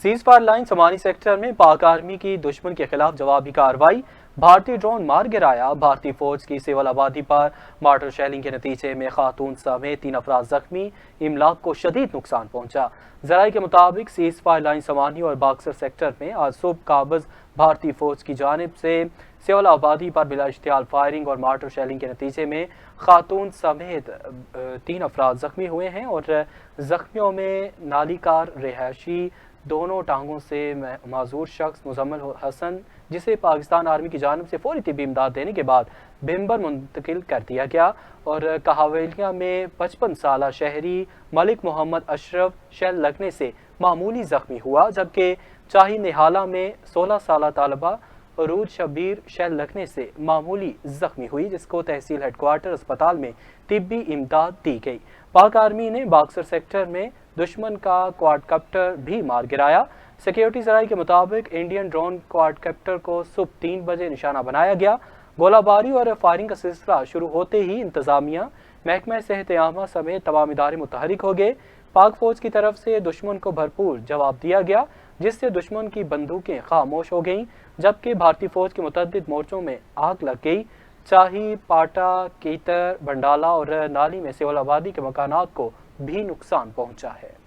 Cease fire line समानी sector में पाक army की दुश्मन के खिलाफ जवाबी कार्रवाई। भारतीय ड्रोन मार गिराया। भारतीय फौज की सिविल आबादी पर मार्टर शेलिंग के नतीजे में खातून समेत 3 अफराद जख्मी। इमलाक को शदीद नुकसान पहुंचा। जराये के मुताबिक सीज फायर लाइन समानी और बाक्सर सेक्टर में आज सुबह काबज भारतीय फौज की जानिब से सिविल आबादी पर बिला इश्तियाल फायरिंग और मार्टर शेलिंग के नतीजे में खातून समेत 3 अफराद जख्मी हुए हैं और जख्मियों में नालीकार रिहायशी दोनों टांगों से माजूर शख्स मुजम्मिल हसन, जिसे पाकिस्तान आर्मी की जानिब से फौरी तिब्बी इमदाद देने के बाद भिम्बर मुंतकिल कर दिया गया। और कहावेलिया में 55 साला शहरी मलिक मोहम्मद अशरफ शेल लगने से मामूली जख्मी हुआ, जबकि चाही निहाला में 16 साला तालबा अरूज शबीर शेल लगने से मामूली जख्मी हुई, जिसको तहसील हेडक्वार्टर अस्पताल में तिब्बी इमदाद दी गई। पाक आर्मी ने बाक्सर सेक्टर में दुश्मन का क्वाडकॉप्टर भी मार गिराया। सिक्योरिटी जराये के मुताबिक इंडियन ड्रोन क्वाडकॉप्टर को सुबह 3 बजे निशाना बनाया गया। गोलाबारी और फायरिंग का सिलसिला शुरू होते ही इंतजामिया, महकमा सेहत आमा समेत तमाम इदारे मुतहरिक हो गए। पाक फौज की तरफ से दुश्मन को भरपूर जवाब दिया गया, जिससे दुश्मन की बंदूकें खामोश हो गईं, जबकि भारतीय फौज के मुतअद्दिद मोर्चों में आग लग गई। चाही, पाटा, कीतर, बंडाला और नाली में सिविल आबादी के मकानात को भी नुकसान पहुंचा है।